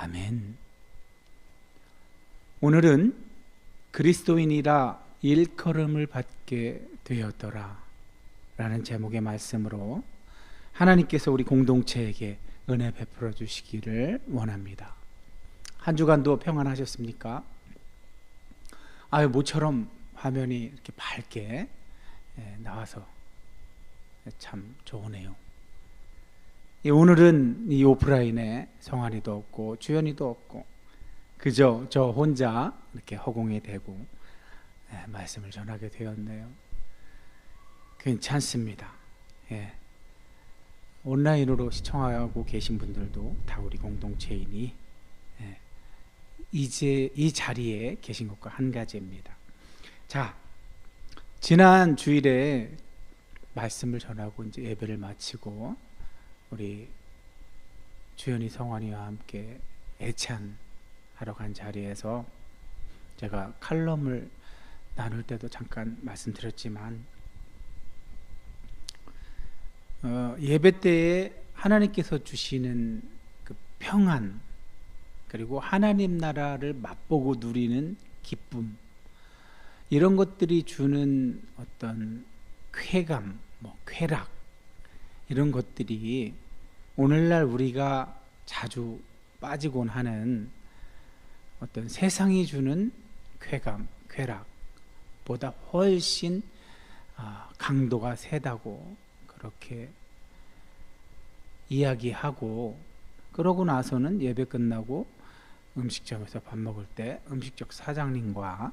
아멘. 오늘은 그리스도인이라 일컬음을 받게 되었더라 라는 제목의 말씀으로 하나님께서 우리 공동체에게 은혜 베풀어 주시기를 원합니다. 한 주간도 평안하셨습니까? 모처럼 화면이 이렇게 밝게 나와서 참 좋으네요. 오늘은 이 오프라인에 성환이도 없고 주연이도 없고 그저 저 혼자 이렇게 허공에 대고 말씀을 전하게 되었네요. 괜찮습니다. 온라인으로 시청하고 계신 분들도 다 우리 공동체이니 이제 이 자리에 계신 것과 한 가지입니다. 자, 지난 주일에 말씀을 전하고 이제 예배를 마치고 우리 주연이 성환이와 함께 애찬하러 간 자리에서 제가 칼럼을 나눌 때도 잠깐 말씀드렸지만 예배 때에 하나님께서 주시는 그 평안, 그리고 하나님 나라를 맛보고 누리는 기쁨, 이런 것들이 주는 어떤 쾌감, 쾌락, 이런 것들이 오늘날 우리가 자주 빠지곤 하는 어떤 세상이 주는 쾌감, 쾌락보다 훨씬 강도가 세다고 그렇게 이야기하고, 그러고 나서는 예배 끝나고 음식점에서 밥 먹을 때 음식점 사장님과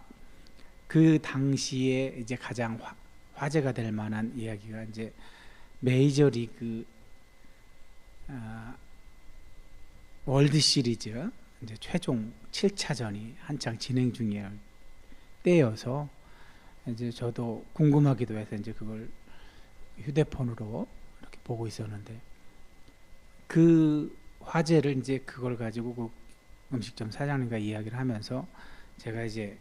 그 당시에 이제 가장 화제가 될 만한 이야기가 이제 메이저리그 월드 시리즈 이제 최종 7차전이 한창 진행 중이었 때여서 이제 저도 궁금하기도 해서 이제 그걸 휴대폰으로 이렇게 보고 있었는데, 그 화제를 이제 그걸 가지고 그 음식점 사장님과 이야기를 하면서 제가 이제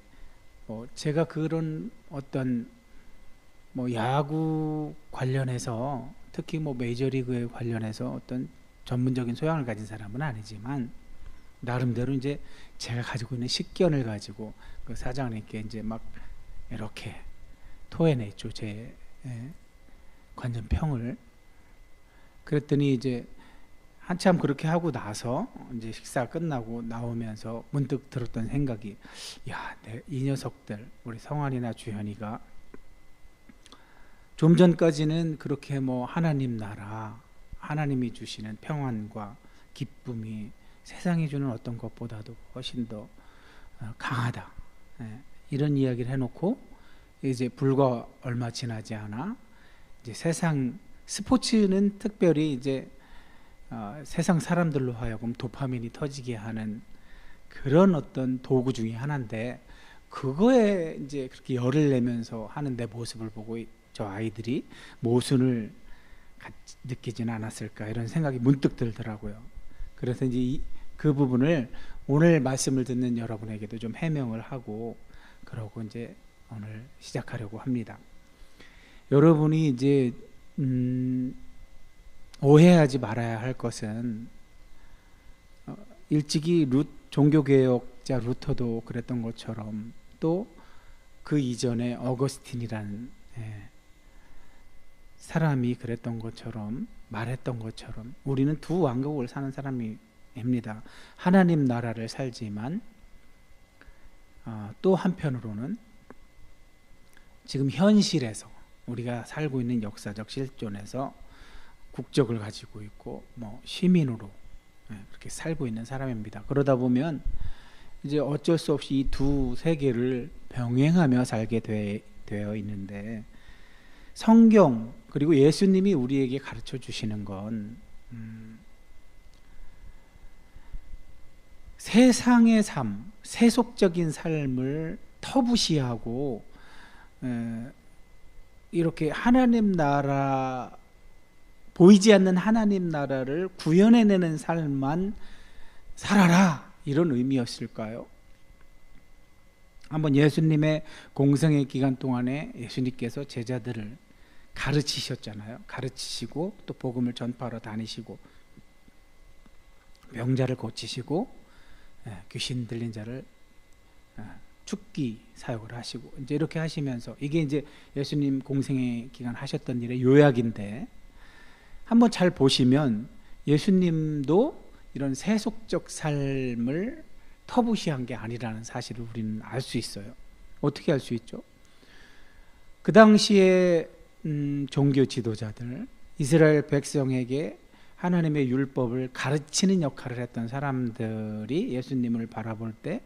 제가 그런 어떤 야구 관련해서, 특히 메이저리그에 관련해서 어떤 전문적인 소양을 가진 사람은 아니지만 나름대로 이제 제가 가지고 있는 식견을 가지고 그 사장님께 이제 막 이렇게 토해냈죠, 제 관전평을. 그랬더니 이제 한참 그렇게 하고 나서 이제 식사 끝나고 나오면서 문득 들었던 생각이, 이 녀석들, 우리 성환이나 주현이가 좀 전까지는 그렇게 하나님 나라, 하나님이 주시는 평안과 기쁨이 세상이 주는 어떤 것보다도 훨씬 더 강하다, 이런 이야기를 해놓고 이제 불과 얼마 지나지 않아 이제 세상 스포츠는 특별히 이제 세상 사람들로 하여금 도파민이 터지게 하는 그런 어떤 도구 중에 하나인데, 그거에 이제 그렇게 열을 내면서 하는 내 모습을 보고 저 아이들이 모순을 느끼지는 않았을까, 이런 생각이 문득 들더라고요. 그래서 이제 그 부분을 오늘 말씀을 듣는 여러분에게도 좀 해명을 하고 그러고 이제 오늘 시작하려고 합니다. 여러분이 이제 오해하지 말아야 할 것은, 일찍이 종교개혁자 루터도 그랬던 것처럼, 또 그 이전에 어거스틴이라는 사람이 그랬던 것처럼, 말했던 것처럼 우리는 두 왕국을 사는 사람입니다. 하나님 나라를 살지만 또 한편으로는 지금 현실에서 우리가 살고 있는 역사적 실존에서 국적을 가지고 있고 시민으로 그렇게 살고 있는 사람입니다. 그러다 보면 이제 어쩔 수 없이 이 두 세계를 병행하며 살게 되어 있는데, 성경 그리고 예수님이 우리에게 가르쳐 주시는 건 세상의 삶, 세속적인 삶을 터부시하고 이렇게 하나님 나라, 보이지 않는 하나님 나라를 구현해내는 삶만 살아라, 이런 의미였을까요? 한번 예수님의 공생의 기간 동안에 예수님께서 제자들을 가르치셨잖아요. 가르치시고 또 복음을 전파하러 다니시고 명자를 고치시고 귀신 들린 자를 죽기 사역을 하시고 이제 이렇게 하시면서 이게 이제 예수님 공생의 기간 하셨던 일의 요약인데 한번 잘 보시면 예수님도 이런 세속적 삶을 터부시한 게 아니라는 사실을 우리는 알 수 있어요. 어떻게 알 수 있죠? 그 당시에 종교 지도자들, 이스라엘 백성에게 하나님의 율법을 가르치는 역할을 했던 사람들이 예수님을 바라볼 때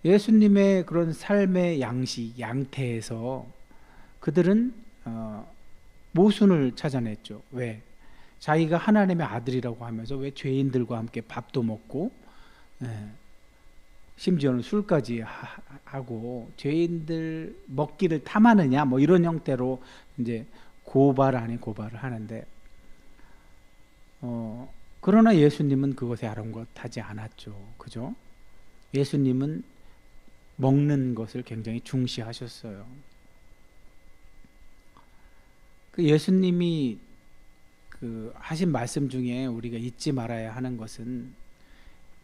예수님의 그런 삶의 양식, 양태에서 그들은 모순을 찾아냈죠. 왜? 자기가 하나님의 아들이라고 하면서 왜 죄인들과 함께 밥도 먹고 심지어는 술까지 하고 죄인들 먹기를 탐하느냐 뭐 이런 형태로 이제 고발 아닌 고발을 하는데 그러나 예수님은 그것에 아랑곳하지 않았죠. 그죠? 예수님은 먹는 것을 굉장히 중시하셨어요. 그 예수님이 하신 말씀 중에 우리가 잊지 말아야 하는 것은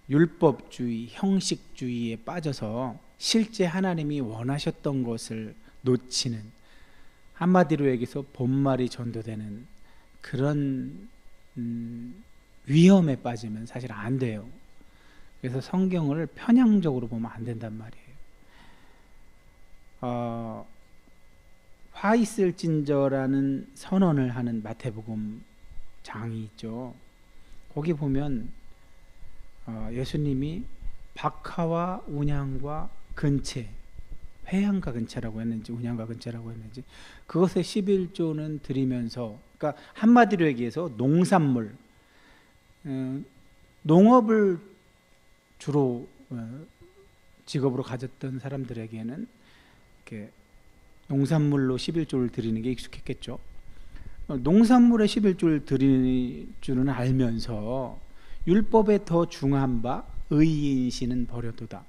율법주의, 형식주의에 빠져서 실제 하나님이 원하셨던 것을 놓치는, 한마디로 얘기해서 본말이 전도되는 그런 위험에 빠지면 사실 안 돼요. 그래서 성경을 편향적으로 보면 안 된단 말이에요. 화 있을진저라는 선언을 하는 마태복음 장이 있죠. 거기 보면 예수님이 박하와 운양과 근체, 회양과 근체라고 했는지 운양과 근체라고 했는지 그것의 11조는 드리면서, 그러니까 한마디로 얘기해서 농산물, 농업을 주로 직업으로 가졌던 사람들에게는 이렇게 농산물로 11조를 드리는 게 익숙했겠죠. 농산물에 11조를 드릴 줄은 알면서 율법에 더 중한 바 의인신은 버려도다.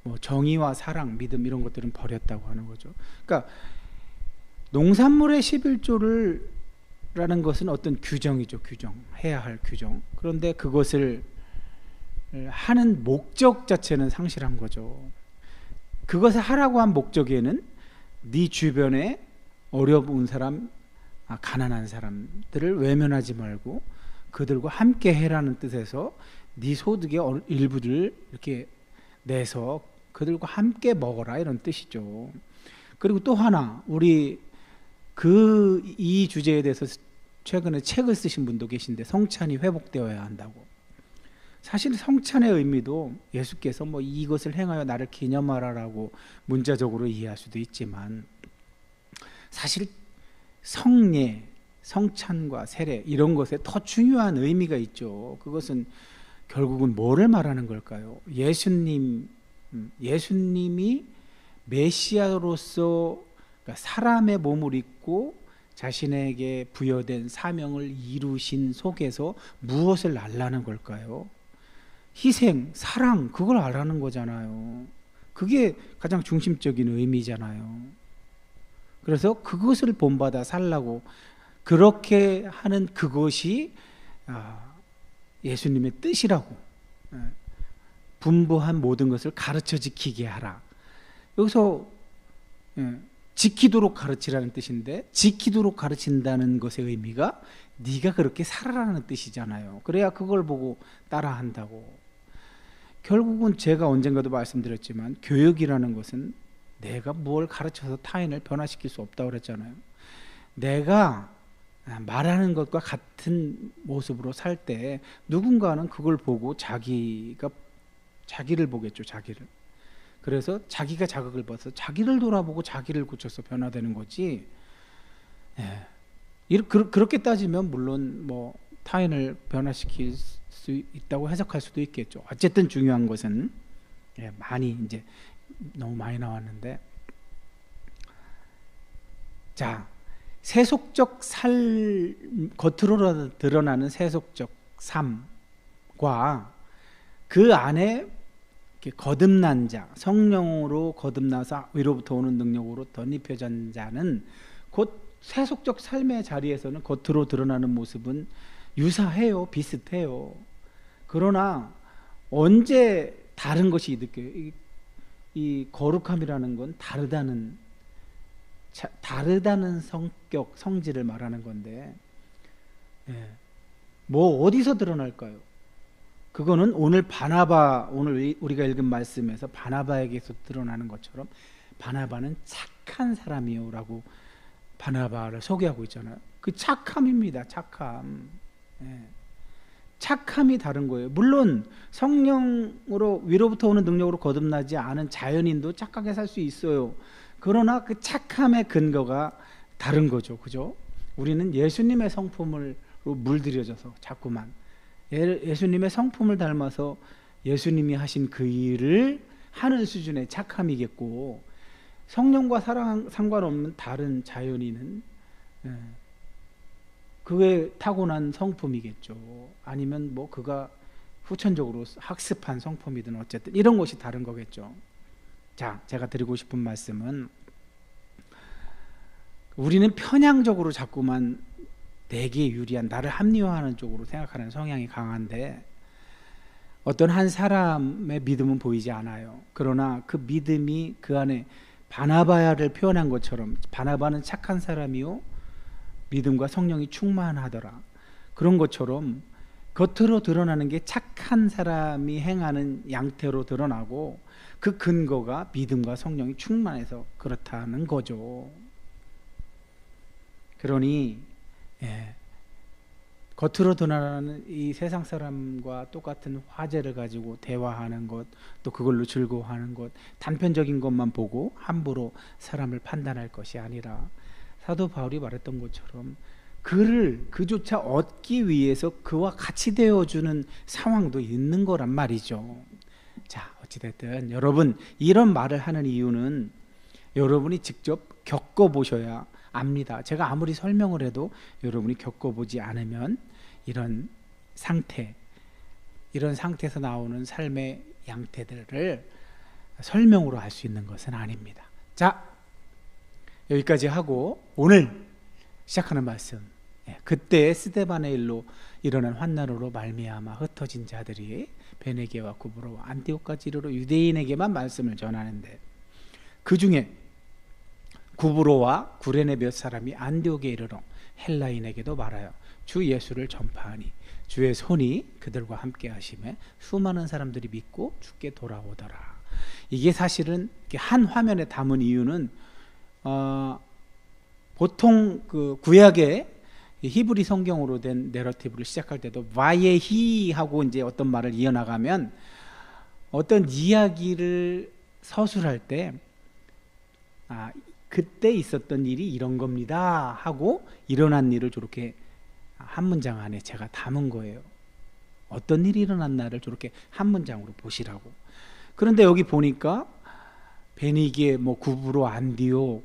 뭐 정의와 사랑, 믿음 이런 것들은 버렸다고 하는 거죠. 그러니까 농산물의 11조를 라는 것은 어떤 규정이죠. 규정, 해야 할 규정. 그런데 그것을 하는 목적 자체는 상실한 거죠. 그것을 하라고 한 목적에는 네 주변에 어려운 사람, 가난한 사람들을 외면하지 말고 그들과 함께 해라는 뜻에서 네 소득의 일부를 이렇게 내서 그들과 함께 먹어라 이런 뜻이죠. 그리고 또 하나, 우리 이 주제에 대해서 최근에 책을 쓰신 분도 계신데 성찬이 회복되어야 한다고. 사실 성찬의 의미도 예수께서 뭐 이것을 행하여 나를 기념하라라고 문자적으로 이해할 수도 있지만 사실 성례, 성찬과 세례 이런 것에 더 중요한 의미가 있죠. 그것은 결국은 뭐를 말하는 걸까요? 예수님이 메시아로서 사람의 몸을 입고 자신에게 부여된 사명을 이루신 속에서 무엇을 알라는 걸까요? 희생, 사랑, 그걸 알라는 거잖아요. 그게 가장 중심적인 의미잖아요. 그래서 그것을 본받아 살라고 그렇게 하는 그것이 예수님의 뜻이라고. 분부한 모든 것을 가르쳐 지키게 하라. 여기서 지키도록 가르치라는 뜻인데 지키도록 가르친다는 것의 의미가 네가 그렇게 살아라는 뜻이잖아요. 그래야 그걸 보고 따라한다고. 결국은 제가 언젠가도 말씀드렸지만 교육이라는 것은 내가 뭘 가르쳐서 타인을 변화시킬 수 없다고 그랬잖아요. 내가 말하는 것과 같은 모습으로 살 때 누군가는 그걸 보고 자기를 보겠죠. 자기를. 그래서 자기가 자극을 받아서 자기를 돌아보고 자기를 고쳐서 변화되는 거지. 그렇게 따지면 물론 뭐 타인을 변화시킬 수 있다고 해석할 수도 있겠죠. 어쨌든 중요한 것은 많이 이제 너무 많이 나왔는데, 자, 세속적 겉으로 드러나는 세속적 삶과 그 안에 거듭난 자, 성령으로 거듭나서 위로부터 오는 능력으로 덧입혀진 자는 곧 세속적 삶의 자리에서는 겉으로 드러나는 모습은 유사해요. 비슷해요. 그러나 언제 다른 것이 느껴요? 이 거룩함이라는 건 다르다는 성격, 성질을 말하는 건데, 예. 뭐 어디서 드러날까요? 그거는 오늘 우리가 읽은 말씀에서 바나바에게서 드러나는 것처럼 바나바는 착한 사람이요라고 바나바를 소개하고 있잖아요. 그 착함입니다. 착함. 예. 착함이 다른 거예요. 물론 성령으로 위로부터 오는 능력으로 거듭나지 않은 자연인도 착하게 살 수 있어요. 그러나 그 착함의 근거가 다른 거죠. 그죠? 우리는 예수님의 성품으로 물들여져서 자꾸만 예수님의 성품을 닮아서 예수님이 하신 그 일을 하는 수준의 착함이겠고, 성령과 상관없는 다른 자연인은 그의 타고난 성품이겠죠. 아니면 뭐 그가 후천적으로 학습한 성품이든 어쨌든 이런 것이 다른 거겠죠. 자, 제가 드리고 싶은 말씀은, 우리는 편향적으로 자꾸만 내게 유리한, 나를 합리화하는 쪽으로 생각하는 성향이 강한데, 어떤 한 사람의 믿음은 보이지 않아요. 그러나 그 믿음이 그 안에 바나바야를 표현한 것처럼, 바나바는 착한 사람이요 믿음과 성령이 충만하더라, 그런 것처럼 겉으로 드러나는 게 착한 사람이 행하는 양태로 드러나고, 그 근거가 믿음과 성령이 충만해서 그렇다는 거죠. 그러니 겉으로 드러나는 이 세상 사람과 똑같은 화제를 가지고 대화하는 것, 또 그걸로 즐거워하는 것, 단편적인 것만 보고 함부로 사람을 판단할 것이 아니라, 사도 바울이 말했던 것처럼 그조차 얻기 위해서 그와 같이 되어주는 상황도 있는 거란 말이죠. 자, 어찌됐든 여러분, 이런 말을 하는 이유는 여러분이 직접 겪어보셔야 압니다. 제가 아무리 설명을 해도 여러분이 겪어보지 않으면 이런 상태에서 나오는 삶의 양태들을 설명으로 할 수 있는 것은 아닙니다. 자, 여기까지 하고 오늘 시작하는 말씀, 그때 스데반의 일로 일어난 환난으로 말미암아 흩어진 자들이 베네게와 구브로와 안디옥까지 이르러 유대인에게만 말씀을 전하는데, 그 중에 구브로와 구레네 몇 사람이 안디옥에 이르러 헬라인에게도 말하여 주 예수를 전파하니 주의 손이 그들과 함께 하심에 수많은 사람들이 믿고 주께 돌아오더라. 이게 사실은 한 화면에 담은 이유는 보통 그 구약의 히브리 성경으로 된 내러티브를 시작할 때도 와예히 하고 이제 어떤 말을 이어나가면, 어떤 이야기를 서술할 때 그때 있었던 일이 이런 겁니다 하고 일어난 일을 저렇게 한 문장 안에 제가 담은 거예요. 어떤 일이 일어났나를 저렇게 한 문장으로 보시라고. 그런데 여기 보니까 베니게, 구브로, 안디옥,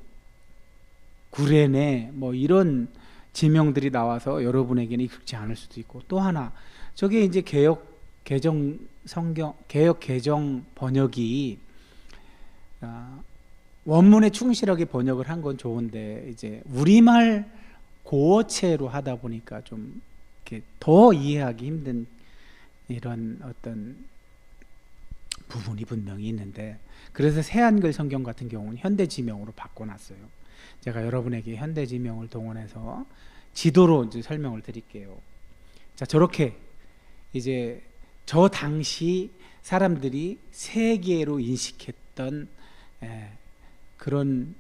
구레네 이런 지명들이 나와서 여러분에게는 익숙지 않을 수도 있고, 또 하나, 저게 이제 개역 개정 번역이 원문에 충실하게 번역을 한 건 좋은데, 이제 우리말 고어체로 하다 보니까 좀 이렇게 더 이해하기 힘든 이런 어떤 부분이 분명히 있는데, 그래서 새한글 성경 같은 경우는 현대 지명으로 바꿔놨어요. 제가 여러분에게 현대 지명을 동원해서 지도로 이제 설명을 드릴게요. 자, 저렇게 이제 저 당시 사람들이 세계로 인식했던 그런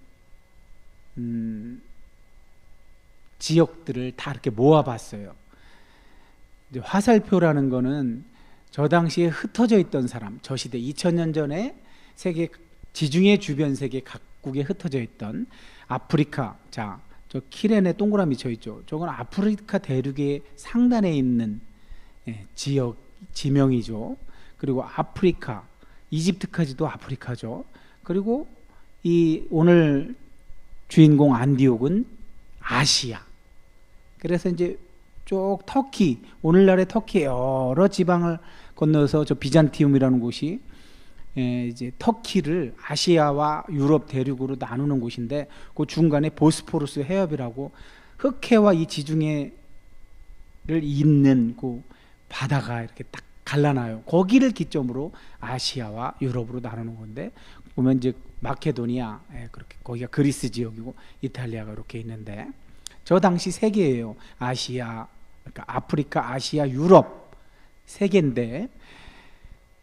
지역들을 다 이렇게 모아봤어요. 이제 화살표라는 거는 저 당시에 흩어져 있던 사람, 저 시대 2000년 전에 세계 지중해 주변 세계 각국에 흩어져 있던 아프리카, 자, 저 키렌에 동그라미 쳐 있죠. 저건 아프리카 대륙의 상단에 있는 지역 지명이죠. 그리고 아프리카, 이집트까지도 아프리카죠. 그리고 이 오늘 주인공 안디옥은 아시아. 그래서 이제 쭉 터키, 오늘날의 터키 여러 지방을 건너서 저 비잔티움이라는 곳이 이제 터키를 아시아와 유럽 대륙으로 나누는 곳인데, 그 중간에 보스포루스 해협이라고 흑해와 이 지중해를 잇는 그 바다가 이렇게 딱 갈라놔요. 거기를 기점으로 아시아와 유럽으로 나누는 건데, 보면 이제 마케도니아, 그렇게 거기가 그리스 지역이고 이탈리아가 이렇게 있는데, 저 당시 세 개예요. 아시아, 그러니까 아프리카, 아시아, 유럽 세 개인데,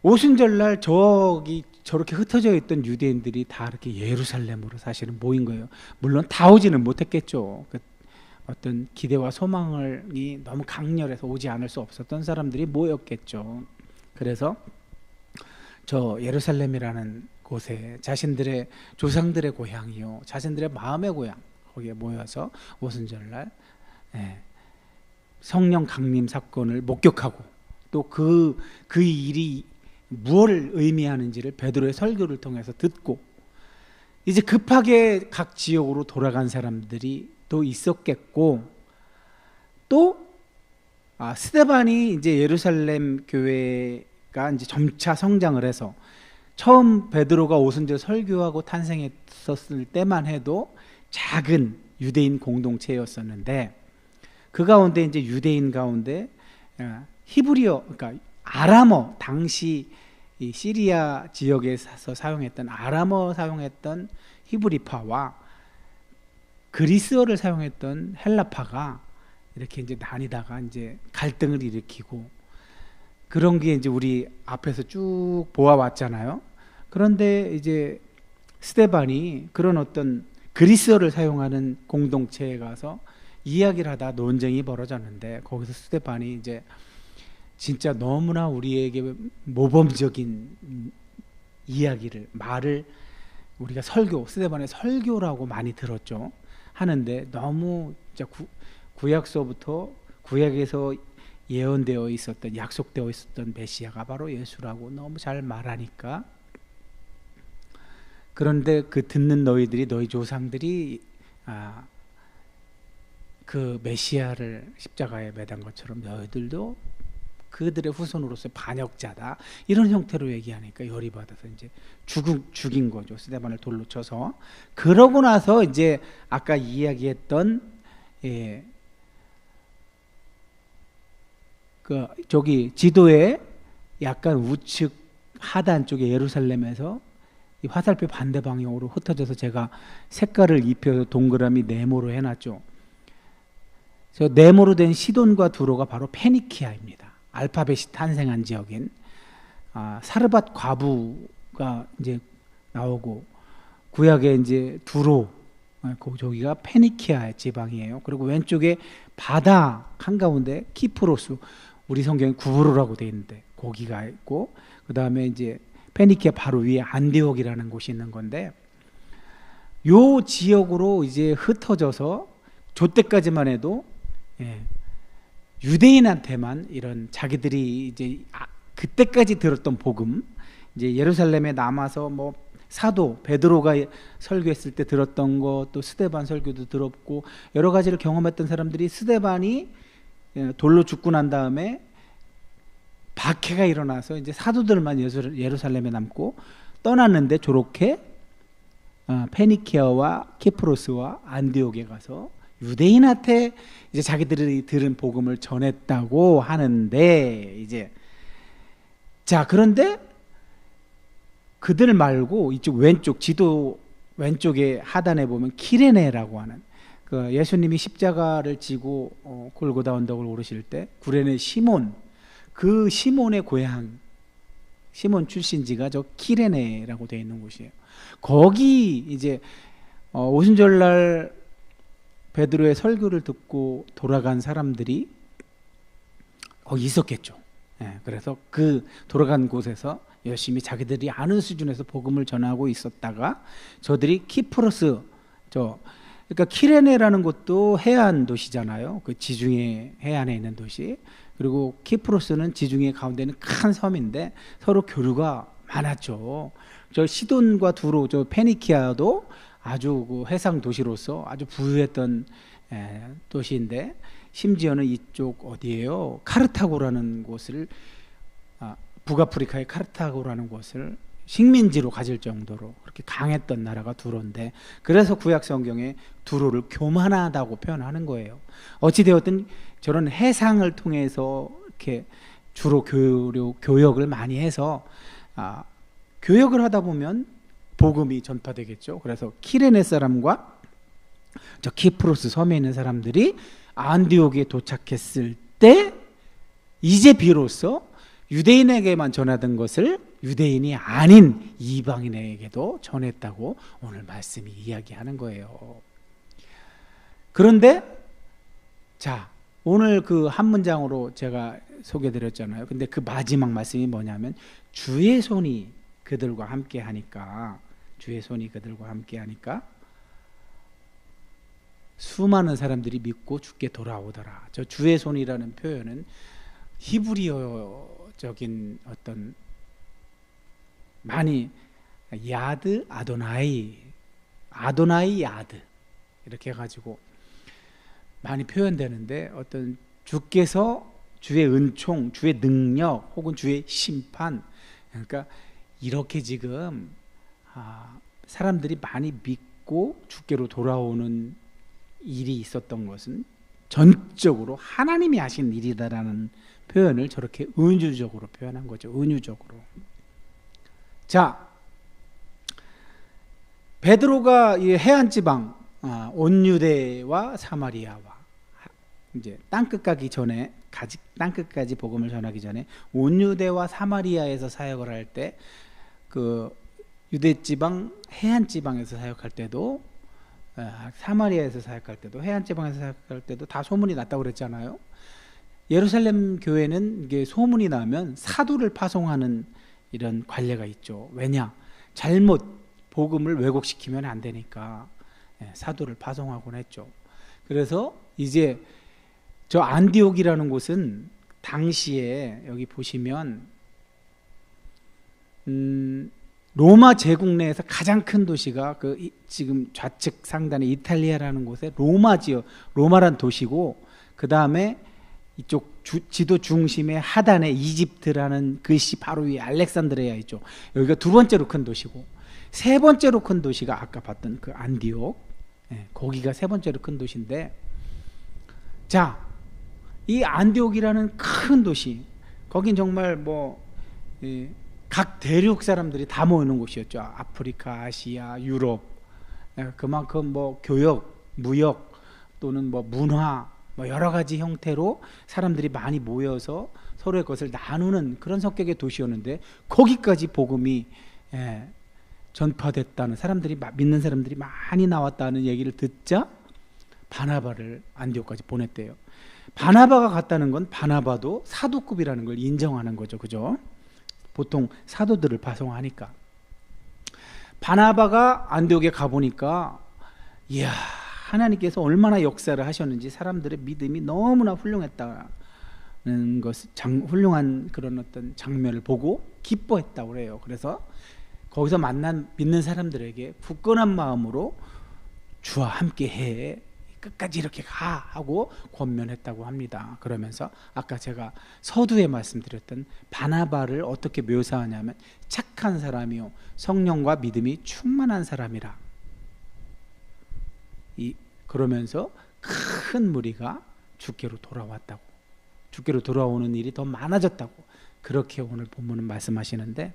오순절날 저렇게 흩어져 있던 유대인들이 다 이렇게 예루살렘으로 사실은 모인 거예요. 물론 다 오지는 못했겠죠. 어떤 기대와 소망이 너무 강렬해서 오지 않을 수 없었던 사람들이 모였겠죠. 그래서 저 예루살렘이라는 곳에 자신들의 조상들의 고향이요, 자신들의 마음의 고향, 거기에 모여서 오순절날 성령 강림 사건을 목격하고, 또 그 일이 무엇을 의미하는지를 베드로의 설교를 통해서 듣고, 이제 급하게 각 지역으로 돌아간 사람들이 또 있었겠고, 또 스데반이 이제 예루살렘 교회가 이제 점차 성장을 해서, 처음 베드로가 오순절 설교하고 탄생했었을 때만 해도 작은 유대인 공동체였었는데, 그 가운데 이제 유대인 가운데 히브리어, 그러니까 아람어, 당시 이 시리아 지역에서 사용했던 아람어 사용했던 히브리파와 그리스어를 사용했던 헬라파가 이렇게 이제 나뉘다가 이제 갈등을 일으키고, 그런 게 이제 우리 앞에서 쭉 보아왔잖아요. 그런데 이제 스데반이 그런 어떤 그리스어를 사용하는 공동체에 가서 이야기를 하다 논쟁이 벌어졌는데, 거기서 스데반이 이제 진짜 너무나 우리에게 모범적인 이야기를, 말을 우리가 스데반의 설교라고 많이 들었죠. 하는데, 너무 진짜 구약서부터, 구약에서 예언되어 있었던, 약속되어 있었던 메시아가 바로 예수라고 너무 잘 말하니까, 그런데 그 듣는 너희들이, 너희 조상들이 그 메시아를 십자가에 매단 것처럼 너희들도 그들의 후손으로서 반역자다, 이런 형태로 얘기하니까 열이 받아서 이제 죽인 거죠. 스데반을 돌로 쳐서. 그러고 나서 이제 아까 이야기했던 저기 지도에 약간 우측 하단 쪽에 예루살렘에서 이 화살표 반대 방향으로 흩어져서 제가 색깔을 입혀서 동그라미 네모로 해놨죠. 저 네모로 된 시돈과 두로가 바로 페니키아입니다. 알파벳이 탄생한 지역인 사르밧 과부가 이제 나오고, 구약에 이제 두로, 저기가 페니키아 지방이에요. 그리고 왼쪽에 바다 한가운데 키프로스, 우리 성경에 구브로라고 되어 있는데 거기가 있고, 그 다음에 이제 페니키아 바로 위에 안디옥이라는 곳이 있는 건데, 요 지역으로 이제 흩어져서 저 때까지만 해도 유대인한테만 이런 자기들이 이제 그때까지 들었던 복음, 이제 예루살렘에 남아서 뭐 사도 베드로가 설교했을 때 들었던 것, 또 스데반 설교도 들었고 여러 가지를 경험했던 사람들이, 스데반이 돌로 죽고 난 다음에 박해가 일어나서 이제 사도들만 예루살렘에 남고 떠났는데, 저렇게 페니키아와 키프로스와 안디옥에 가서 유대인한테 이제 자기들이 들은 복음을 전했다고 하는데, 이제 자, 그런데 그들 말고 이쪽 왼쪽 지도 왼쪽에 하단에 보면 키레네라고 하는, 그 예수님이 십자가를 지고 골고다 언덕을 오르실 때 구레네 시몬, 그 시몬의 고향, 시몬 출신지가 저 키레네라고 되어 있는 곳이에요. 거기 이제 오순절날 베드로의 설교를 듣고 돌아간 사람들이 거기 있었겠죠. 그래서 그 돌아간 곳에서 열심히 자기들이 아는 수준에서 복음을 전하고 있었다가, 저들이 키프로스, 그러니까 키레네라는 곳도 해안 도시잖아요. 그 지중해 해안에 있는 도시. 그리고 키프로스는 지중해 가운데 있는 큰 섬인데 서로 교류가 많았죠. 저 시돈과 두로, 저 페니키아도 아주 그 해상 도시로서 아주 부유했던 도시인데, 심지어는 이쪽 어디예요? 카르타고라는 곳을, 북아프리카의 카르타고라는 곳을 식민지로 가질 정도로 그렇게 강했던 나라가 두로인데, 그래서 구약 성경에 두로를 교만하다고 표현하는 거예요. 어찌 되었든 저런 해상을 통해서 이렇게 주로 교역을 많이 해서 교역을 하다 보면 복음이 전파되겠죠. 그래서 키레네 사람과 저 키프로스 섬에 있는 사람들이 안디옥에 도착했을 때 이제 비로소 유대인에게만 전하던 것을 유대인이 아닌 이방인에게도 전했다고 오늘 말씀이 이야기하는 거예요. 그런데 자, 오늘 그 한 문장으로 제가 소개드렸잖아요. 근데 그 마지막 말씀이 뭐냐면 주의 손이 그들과 함께 하니까, 주의 손이 그들과 함께 하니까 수많은 사람들이 믿고 주께 돌아오더라. 저 주의 손이라는 표현은 히브리어적인 어떤 많이 야드 아도나이 야드 이렇게 해가지고 많이 표현되는데, 어떤 주께서 주의 은총, 주의 능력 혹은 주의 심판, 그러니까 이렇게 지금 사람들이 많이 믿고 주께로 돌아오는 일이 있었던 것은 전적으로 하나님이 하신 일이다라는 표현을 저렇게 은유적으로 표현한 거죠. 은유적으로. 자, 베드로가 이 해안 지방 온유대와 사마리아와 이제 땅끝 가기 전에, 땅끝까지 복음을 전하기 전에 온유대와 사마리아에서 사역을 할 때, 그 유대 지방 해안 지방에서 사역할 때도, 사마리아에서 사역할 때도, 해안 지방에서 사역할 때도 다 소문이 났다고 그랬잖아요. 예루살렘 교회는 이게 소문이 나면 사도를 파송하는 이런 관례가 있죠. 왜냐? 잘못 복음을 왜곡시키면 안 되니까 사도를 파송하곤 했죠. 그래서 이제 저 안디옥이라는 곳은 당시에 여기 보시면 로마 제국 내에서 가장 큰 도시가 그 지금 좌측 상단에 이탈리아라는 곳에 로마란 도시고, 그 다음에 이쪽 지도 중심에 하단에 이집트라는 글씨 바로 위에 알렉산드리아 있죠. 여기가 두 번째로 큰 도시고, 세 번째로 큰 도시가 아까 봤던 그 안디옥, 거기가 세 번째로 큰 도시인데, 자, 이 안디옥이라는 큰 도시, 거긴 정말 각 대륙 사람들이 다 모이는 곳이었죠. 아프리카, 아시아, 유럽. 그만큼 교역, 무역 또는 문화, 여러 가지 형태로 사람들이 많이 모여서 서로의 것을 나누는 그런 성격의 도시였는데, 거기까지 복음이 전파됐다는, 사람들이 믿는 사람들이 많이 나왔다는 얘기를 듣자 바나바를 안디옥까지 보냈대요. 바나바가 갔다는 건 바나바도 사도급이라는 걸 인정하는 거죠. 그죠? 보통 사도들을 파송하니까. 바나바가 안디옥에 가보니까, 이야, 하나님께서 얼마나 역사를 하셨는지, 사람들의 믿음이 너무나 훌륭했다는 것, 훌륭한 그런 어떤 장면을 보고 기뻐했다고 그래요. 그래서 거기서 만난 믿는 사람들에게 굳건한 마음으로 주와 함께 해, 끝까지 이렇게 가 하고 권면했다고 합니다. 그러면서 아까 제가 서두에 말씀드렸던 바나바를 어떻게 묘사하냐면 착한 사람이요 성령과 믿음이 충만한 사람이라. 그러면서 큰 무리가 주께로 돌아왔다고, 주께로 돌아오는 일이 더 많아졌다고, 그렇게 오늘 본문은 말씀하시는데,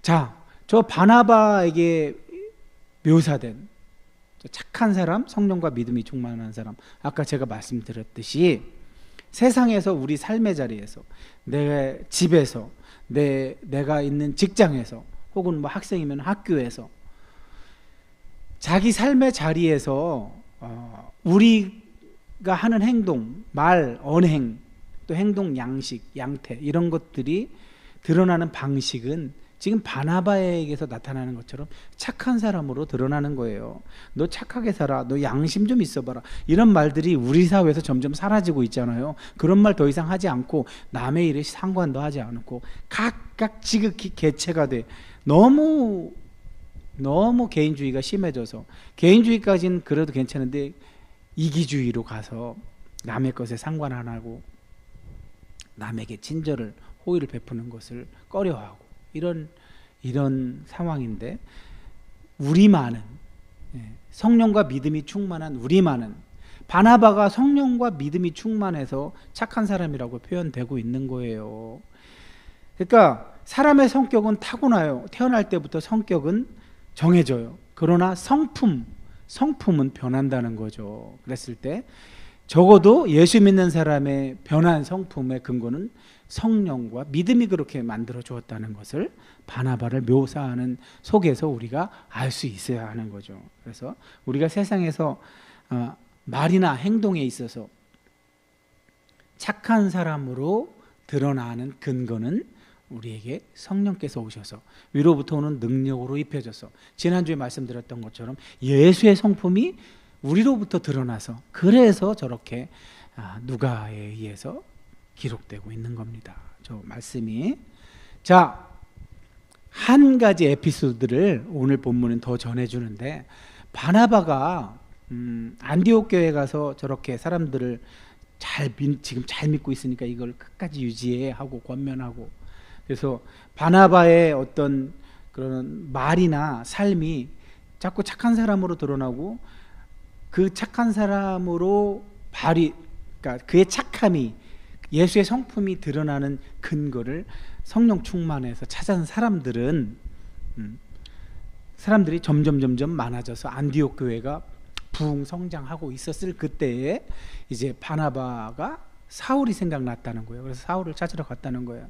자, 저 바나바에게 묘사된 착한 사람, 성령과 믿음이 충만한 사람, 아까 제가 말씀드렸듯이 세상에서, 우리 삶의 자리에서, 내 집에서, 내가 있는 직장에서, 혹은 학생이면 학교에서, 자기 삶의 자리에서 우리가 하는 행동, 말, 언행, 또 행동 양식, 양태, 이런 것들이 드러나는 방식은 지금 바나바에게서 나타나는 것처럼 착한 사람으로 드러나는 거예요. 너 착하게 살아, 너 양심 좀 있어봐라, 이런 말들이 우리 사회에서 점점 사라지고 있잖아요. 그런 말 더 이상 하지 않고 남의 일에 상관도 하지 않고 각각 지극히 개체가 돼. 너무 개인주의가 심해져서, 개인주의까지는 그래도 괜찮은데 이기주의로 가서 남의 것에 상관 안 하고 남에게 친절을, 호의를 베푸는 것을 꺼려하고, 이런 상황인데, 우리만은, 성령과 믿음이 충만한 우리만은 바나바가 성령과 믿음이 충만해서 착한 사람이라고 표현되고 있는 거예요. 그러니까 사람의 성격은 타고나요. 태어날 때부터 성격은 정해져요. 그러나 성품은 변한다는 거죠. 그랬을 때 적어도 예수 믿는 사람의 변한 성품의 근거는 성령과 믿음이 그렇게 만들어 주었다는 것을 바나바를 묘사하는 속에서 우리가 알 수 있어야 하는 거죠. 그래서 우리가 세상에서 말이나 행동에 있어서 착한 사람으로 드러나는 근거는 우리에게 성령께서 오셔서 위로부터 오는 능력으로 입혀져서 지난주에 말씀드렸던 것처럼 예수의 성품이 우리로부터 드러나서 그래서 저렇게 누가에 의해서 기록되고 있는 겁니다. 저 말씀이. 자, 한 가지 에피소드를 오늘 본문은 더 전해주는데, 바나바가 안디옥 교회 가서 저렇게 사람들을 지금 잘 믿고 있으니까 이걸 끝까지 유지해 하고 권면하고, 그래서 바나바의 어떤 그런 말이나 삶이 자꾸 착한 사람으로 드러나고 그 착한 사람으로 그러니까 그의 착함이 예수의 성품이 드러나는 근거를 성령 충만해서 찾아낸 사람들이 점점 많아져서 안디옥 교회가 부흥 성장하고 있었을 그때에 이제 바나바가 사울이 생각났다는 거예요. 그래서 사울을 찾으러 갔다는 거예요.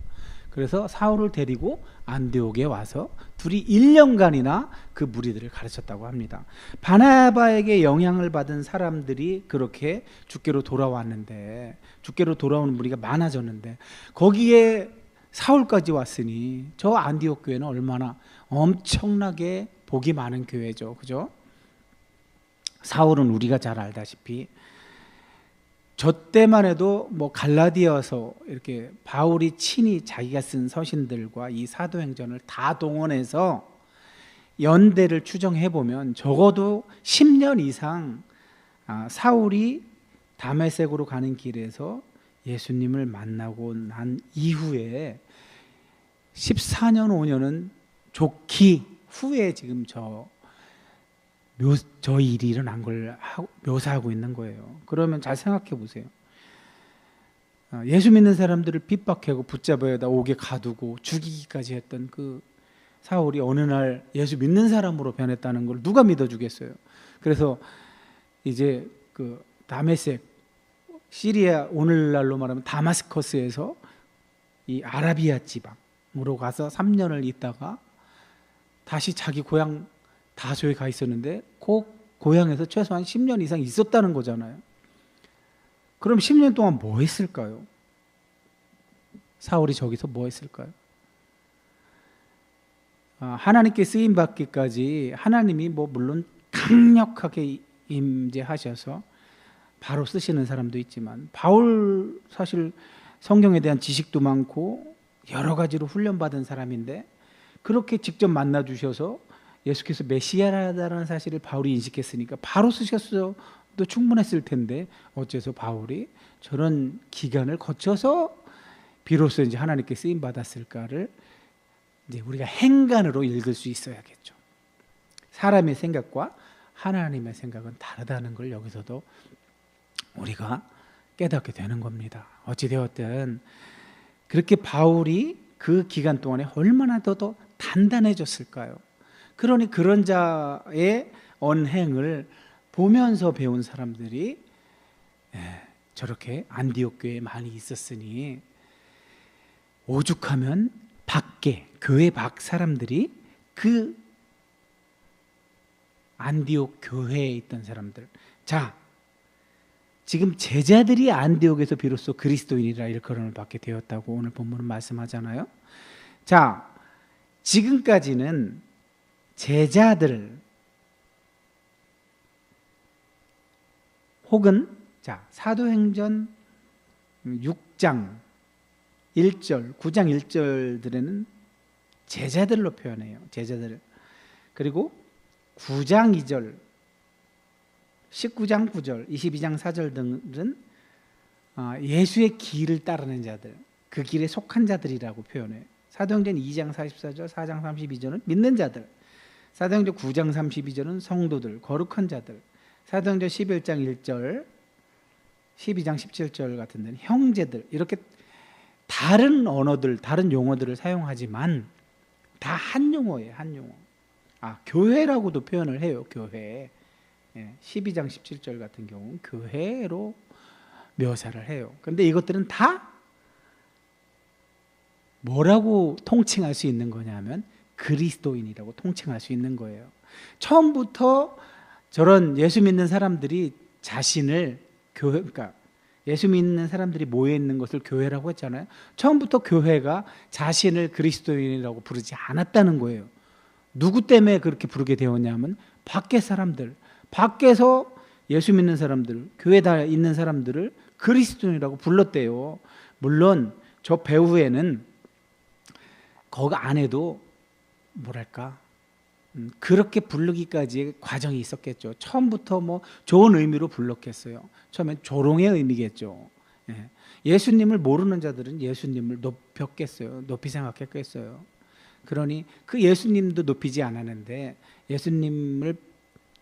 그래서 사울을 데리고 안디옥에 와서 둘이 1년간이나 그 무리들을 가르쳤다고 합니다. 바나바에게 영향을 받은 사람들이 그렇게 주께로 돌아왔는데, 주께로 돌아오는 무리가 많아졌는데 거기에 사울까지 왔으니 저 안디옥 교회는 얼마나 엄청나게 복이 많은 교회죠. 그죠? 사울은 우리가 잘 알다시피 저 때만 해도 뭐 갈라디아서 이렇게 바울이 친히 자기가 쓴 서신들과 이 사도행전을 다 동원해서 연대를 추정해 보면 적어도 10년 이상 사울이 다메섹으로 가는 길에서 예수님을 만나고 난 이후에 14년 5년은 좋기 후에 지금 저 일이 일어난 걸 묘사하고 있는 거예요. 그러면 잘 생각해 보세요. 예수 믿는 사람들을 핍박하고 붙잡아다 옥에 가두고 죽이기까지 했던 그 사울이 어느 날 예수 믿는 사람으로 변했다는 걸 누가 믿어주겠어요? 그래서 이제 그 다메섹, 시리아, 오늘날로 말하면 다마스커스에서 이 아라비아 지방으로 가서 3년을 있다가 다시 자기 고향 다소에 가 있었는데 그 고향에서 최소한 10년 이상 있었다는 거잖아요. 그럼 10년 동안 뭐 했을까요? 사울이 저기서 뭐 했을까요? 하나님께 쓰임 받기까지 하나님이 뭐 물론 강력하게 임재하셔서 바로 쓰시는 사람도 있지만, 바울 사실 성경에 대한 지식도 많고 여러 가지로 훈련받은 사람인데 그렇게 직접 만나 주셔서 예수께서 메시아라는 사실을 바울이 인식했으니까 바로 쓰셨어도 충분했을 텐데 어째서 바울이 저런 기간을 거쳐서 비로소 이제 하나님께 쓰임 받았을까를 이제 우리가 행간으로 읽을 수 있어야겠죠. 사람의 생각과 하나님의 생각은 다르다는 걸 여기서도 우리가 깨닫게 되는 겁니다. 어찌 되었든 그렇게 바울이 그 기간 동안에 얼마나 더 단단해졌을까요? 그러니 그런 자의 언행을 보면서 배운 사람들이 저렇게 안디옥 교회에 많이 있었으니 오죽하면 밖에 교회 밖 사람들이 그 안디옥 교회에 있던 사람들, 자 지금 제자들이 안디옥에서 비로소 그리스도인이라 일컬음을 받게 되었다고 오늘 본문은 말씀하잖아요. 자, 지금까지는 제자들 혹은 사도행전 6장 1절, 9장 1절들에는 제자들로 표현해요. 제자들. 그리고 9장 2절, 19장 9절, 22장 4절 등은 예수의 길을 따르는 자들, 그 길에 속한 자들이라고 표현해요. 사도행전 2장 44절, 4장 32절은 믿는 자들, 사도행전 9장 32절은 성도들, 거룩한 자들, 사도행전 11장 1절, 12장 17절 같은 데는 형제들 이렇게 다른 언어들, 다른 용어들을 사용하지만 다 한 용어예요. 한 용어. 교회라고도 표현을 해요. 교회. 12장 17절 같은 경우는 교회로 묘사를 해요. 근데 이것들은 다 뭐라고 통칭할 수 있는 거냐면 그리스도인이라고 통칭할 수 있는 거예요. 처음부터 저런 예수 믿는 사람들이 자신을 교회, 그러니까 예수 믿는 사람들이 모여 있는 것을 교회라고 했잖아요. 처음부터 교회가 자신을 그리스도인이라고 부르지 않았다는 거예요. 누구 때문에 그렇게 부르게 되었냐면 밖에 사람들, 밖에서 예수 믿는 사람들, 교회에 있는 사람들을 그리스도인이라고 불렀대요. 물론 저 배후에는 거기 안에도 뭐랄까 그렇게 부르기까지의 과정이 있었겠죠. 처음부터 뭐 좋은 의미로 불렀겠어요. 처음엔 조롱의 의미겠죠. 예수님을 모르는 자들은 예수님을 높였겠어요. 높이 생각했겠어요. 그러니 그 예수님도 높이지 않았는데 예수님을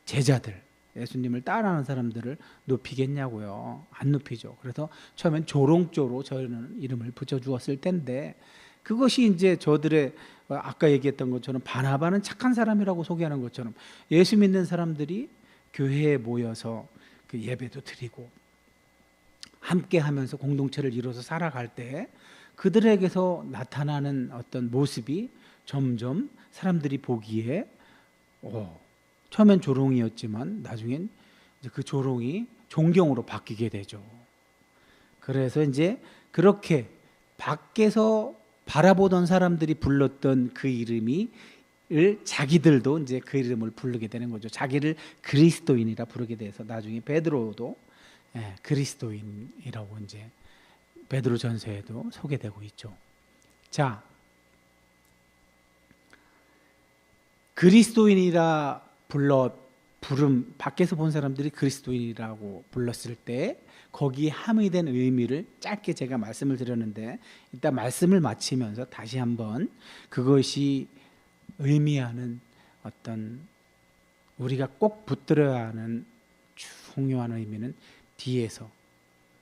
제자들, 예수님을 따라하는 사람들을 높이겠냐고요. 안 높이죠. 그래서 처음엔 조롱조로 저희는 이름을 붙여주었을 텐데 그것이 이제 저들의 아까 얘기했던 것처럼 바나바는 착한 사람이라고 소개하는 것처럼 예수 믿는 사람들이 교회에 모여서 그 예배도 드리고 함께 하면서 공동체를 이루어서 살아갈 때 그들에게서 나타나는 어떤 모습이 점점 사람들이 보기에 처음엔 조롱이었지만 나중엔 이제 그 조롱이 존경으로 바뀌게 되죠. 그래서 이제 그렇게 밖에서 바라보던 사람들이 불렀던 그 이름이 자기들도 이제 그 이름을 부르게 되는 거죠. 자기를 그리스도인이라 부르게 돼서 나중에 베드로도 그리스도인이라고 이제 베드로 전서에도 소개되고 있죠. 자, 그리스도인이라 부름 밖에서 본 사람들이 그리스도인이라고 불렀을 때 거기에 함의된 의미를 짧게 제가 말씀을 드렸는데 이따 말씀을 마치면서 다시 한번 그것이 의미하는 어떤 우리가 꼭 붙들어야 하는 중요한 의미는 뒤에서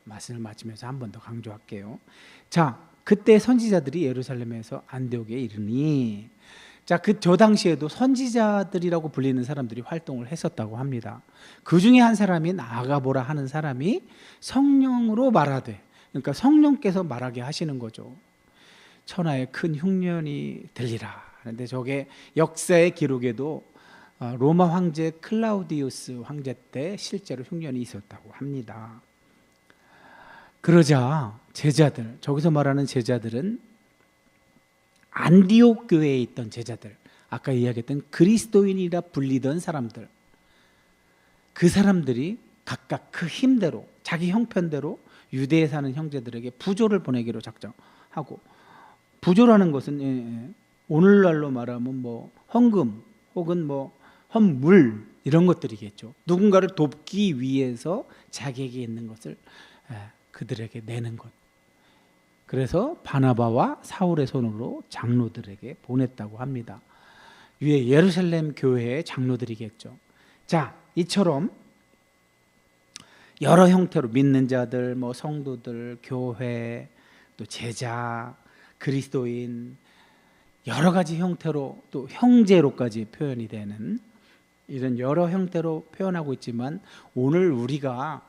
말씀을 마치면서 한 번 더 강조할게요. 자, 그때 선지자들이 예루살렘에서 안디옥에 이르니 자, 저 당시에도 선지자들이라고 불리는 사람들이 활동을 했었다고 합니다. 그 중에 한 사람이 아가보라 하는 사람이 성령으로 말하되, 그러니까 성령께서 말하게 하시는 거죠. 천하의 큰 흉년이 들리라. 그런데 저게 역사의 기록에도 로마 황제 클라우디우스 황제 때 실제로 흉년이 있었다고 합니다. 그러자 제자들, 저기서 말하는 제자들은 안디옥 교회에 있던 제자들, 아까 이야기했던 그리스도인이라 불리던 사람들, 그 사람들이 각각 그 힘대로 자기 형편대로 유대에 사는 형제들에게 부조를 보내기로 작정하고, 부조라는 것은 오늘날로 말하면 뭐 헌금 혹은 뭐 헌물 이런 것들이겠죠. 누군가를 돕기 위해서 자기에게 있는 것을 그들에게 내는 것. 그래서 바나바와 사울의 손으로 장로들에게 보냈다고 합니다. 위에 예루살렘 교회의 장로들이겠죠. 자, 이처럼 여러 형태로 믿는 자들, 뭐 성도들, 교회, 또 제자, 그리스도인 여러 가지 형태로 또 형제로까지 표현이 되는 이런 여러 형태로 표현하고 있지만 오늘 우리가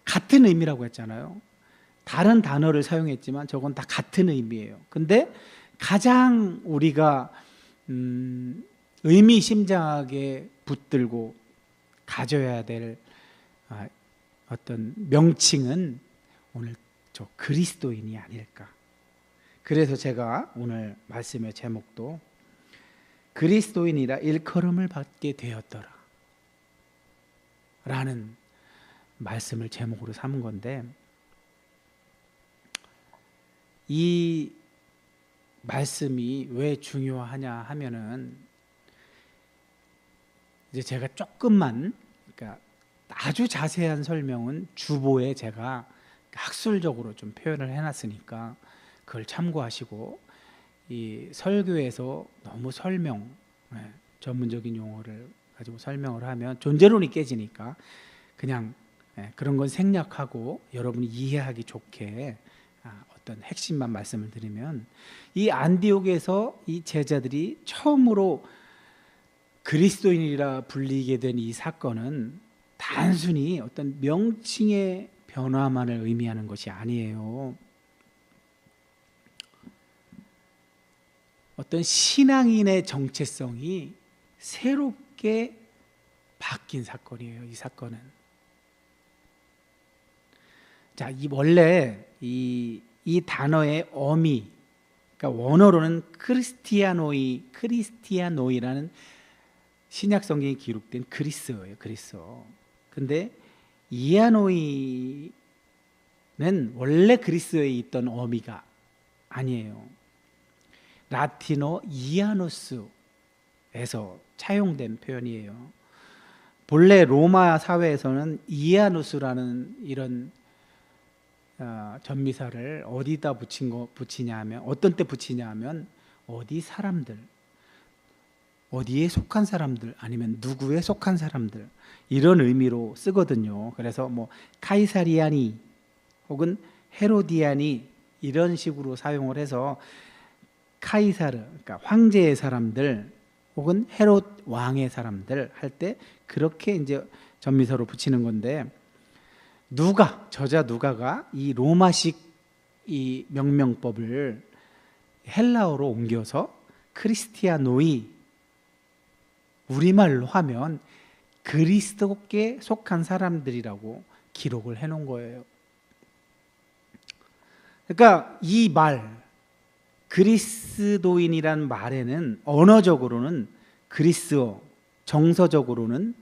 같은 의미라고 했잖아요. 다른 단어를 사용했지만 저건 다 같은 의미예요. 근데 가장 우리가 의미심장하게 붙들고 가져야 될 어떤 명칭은 오늘 저 그리스도인이 아닐까. 그래서 제가 오늘 말씀의 제목도 그리스도인이라 일컬음을 받게 되었더라 라는 말씀을 제목으로 삼은 건데, 이 말씀이 왜 중요하냐 하면은 이제 제가 조금만, 그러니까 아주 자세한 설명은 주보에 제가 학술적으로 좀 표현을 해놨으니까 그걸 참고하시고, 이 설교에서 너무 전문적인 용어를 가지고 설명을 하면 존재론이 깨지니까 그냥 그런 건 생략하고 여러분이 이해하기 좋게 어떤 핵심만 말씀을 드리면, 이 안디옥에서 이 제자들이 처음으로 그리스도인이라 불리게 된 이 사건은 단순히 어떤 명칭의 변화만을 의미하는 것이 아니에요. 어떤 신앙인의 정체성이 새롭게 바뀐 사건이에요. 이 사건은. 자, 원래 이 단어의 어미, 그러니까 원어로는 크리스티아노이라는 신약 성경에 기록된 그리스어예요. 그리스어. 근데 이아노이는 원래 그리스어에 있던 어미가 아니에요. 라틴어 이아누스에서 차용된 표현이에요. 본래 로마 사회에서는 이아누스라는 이런 전미사를 어디다 붙이냐면, 어떤 때 붙이냐면 어디 사람들, 어디에 속한 사람들, 아니면 누구에 속한 사람들, 이런 의미로 쓰거든요. 그래서 뭐 카이사리아니 혹은 헤로디아니 이런 식으로 사용을 해서 카이사르, 그러니까 황제의 사람들 혹은 헤롯 왕의 사람들 할 때 그렇게 이제 전미사로 붙이는 건데, 저자 누가가 이 로마식 이 명명법을 헬라어로 옮겨서 크리스티아노이, 우리말로 하면 그리스도께 속한 사람들이라고 기록을 해놓은 거예요. 그러니까 이 말, 그리스도인이란 말에는 언어적으로는 그리스어, 정서적으로는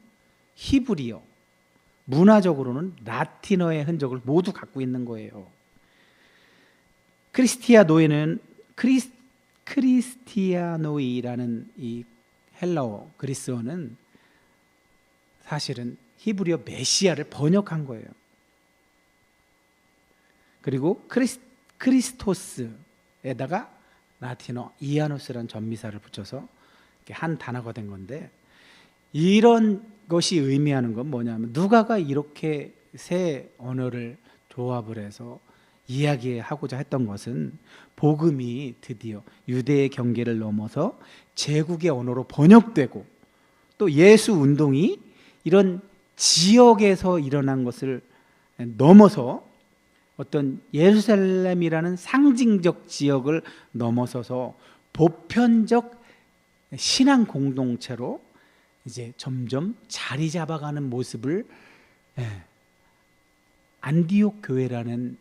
히브리어, 문화적으로는 라틴어의 흔적을 모두 갖고 있는 거예요. 크리스티아노이라는 이 헬라어, 그리스어는 사실은 히브리어 메시아를 번역한 거예요. 그리고 크리스토스에다가 라틴어 이아노스라는 전미사를 붙여서 한 단어가 된 건데, 이런 것이 의미하는 건 뭐냐면, 누가가 이렇게 새 언어를 조합을 해서 이야기하고자 했던 것은 복음이 드디어 유대의 경계를 넘어서 제국의 언어로 번역되고, 또 예수 운동이 이런 지역에서 일어난 것을 넘어서 어떤 예루살렘이라는 상징적 지역을 넘어서서 보편적 신앙 공동체로 이제 점점 자리 잡아가는 모습을 안디옥 교회라는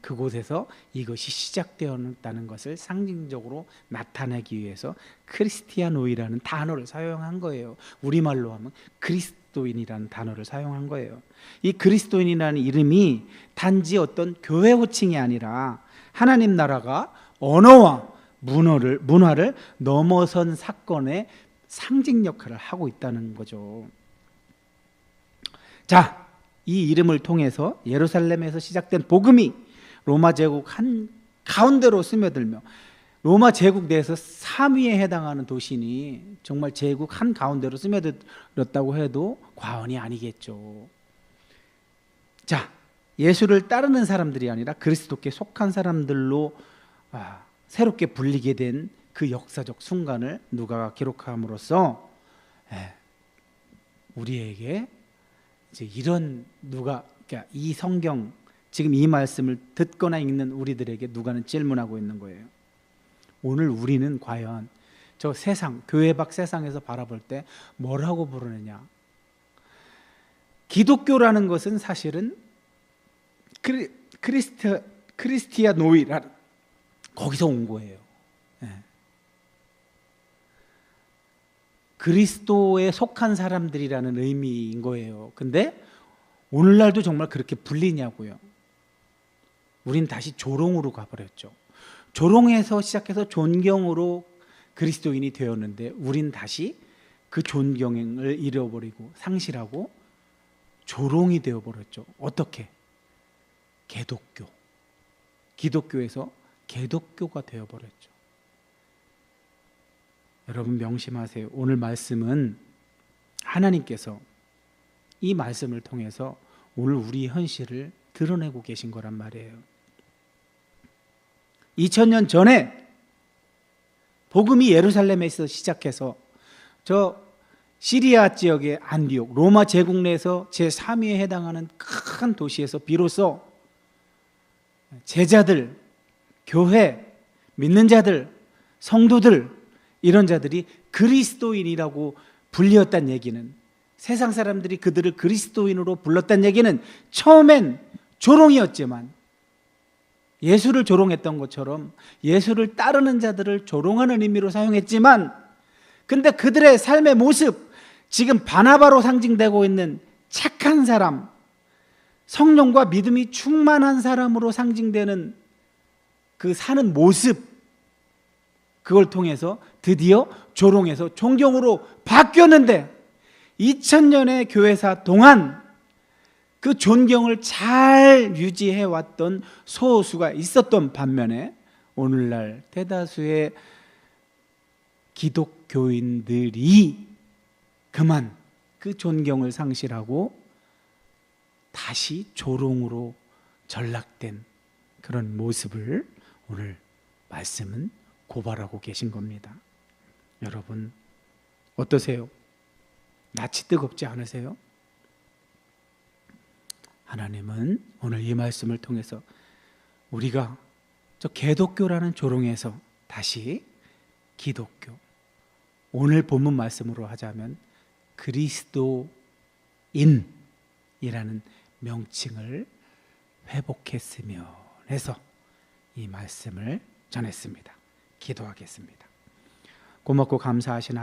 그곳에서 이것이 시작되었다는 것을 상징적으로 나타내기 위해서 크리스티아노이라는 단어를 사용한 거예요. 우리말로 하면 그리스도인이라는 단어를 사용한 거예요. 이 그리스도인이라는 이름이 단지 어떤 교회 호칭이 아니라 하나님 나라가 언어와 문화를 넘어선 사건의 상징 역할을 하고 있다는 거죠. 자, 이 이름을 통해서 예루살렘에서 시작된 복음이 로마 제국 한 가운데로 스며들며, 로마 제국 내에서 3위에 해당하는 도시니 정말 제국 한 가운데로 스며들었다고 해도 과언이 아니겠죠. 자, 예수를 따르는 사람들이 아니라 그리스도께 속한 사람들로 새롭게 불리게 된 그 역사적 순간을 누가가 기록함으로써 우리에게 이제 이런 그러니까 이 성경, 지금 이 말씀을 듣거나 읽는 우리들에게 누가는 질문하고 있는 거예요. 오늘 우리는 과연 저 세상, 교회 밖 세상에서 바라볼 때 뭐라고 부르느냐? 기독교라는 것은 사실은 크리스티아노이라는 거기서 온 거예요. 그리스도에 속한 사람들이라는 의미인 거예요. 근데 오늘날도 정말 그렇게 불리냐고요. 우린 다시 조롱으로 가버렸죠. 조롱에서 시작해서 존경으로 그리스도인이 되었는데, 우린 다시 그 존경을 잃어버리고 상실하고 조롱이 되어버렸죠. 어떻게? 기독교에서 개독교가 되어버렸죠. 여러분 명심하세요. 오늘 말씀은 하나님께서 이 말씀을 통해서 오늘 우리 현실을 드러내고 계신 거란 말이에요. 2000년 전에 복음이 예루살렘에서 시작해서 저 시리아 지역의 안디옥, 로마 제국 내에서 제3위에 해당하는 큰 도시에서 비로소 제자들, 교회, 믿는 자들, 성도들, 이런 자들이 그리스도인이라고 불리었단 얘기는, 세상 사람들이 그들을 그리스도인으로 불렀단 얘기는 처음엔 조롱이었지만, 예수를 조롱했던 것처럼 예수를 따르는 자들을 조롱하는 의미로 사용했지만, 근데 그들의 삶의 모습, 지금 바나바로 상징되고 있는 착한 사람, 성령과 믿음이 충만한 사람으로 상징되는 그 사는 모습, 그걸 통해서 드디어 조롱에서 존경으로 바뀌었는데, 2000년의 교회사 동안 그 존경을 잘 유지해 왔던 소수가 있었던 반면에, 오늘날 대다수의 기독교인들이 그만 그 존경을 상실하고 다시 조롱으로 전락된 그런 모습을 오늘 말씀은 고발하고 계신 겁니다. 여러분 어떠세요? 낯이 뜨겁지 않으세요? 하나님은 오늘 이 말씀을 통해서 우리가 저 개독교라는 조롱에서 다시 기독교, 오늘 본문 말씀으로 하자면 그리스도인이라는 명칭을 회복했으면 해서 이 말씀을 전했습니다. 기도하겠습니다. 고맙고 감사하신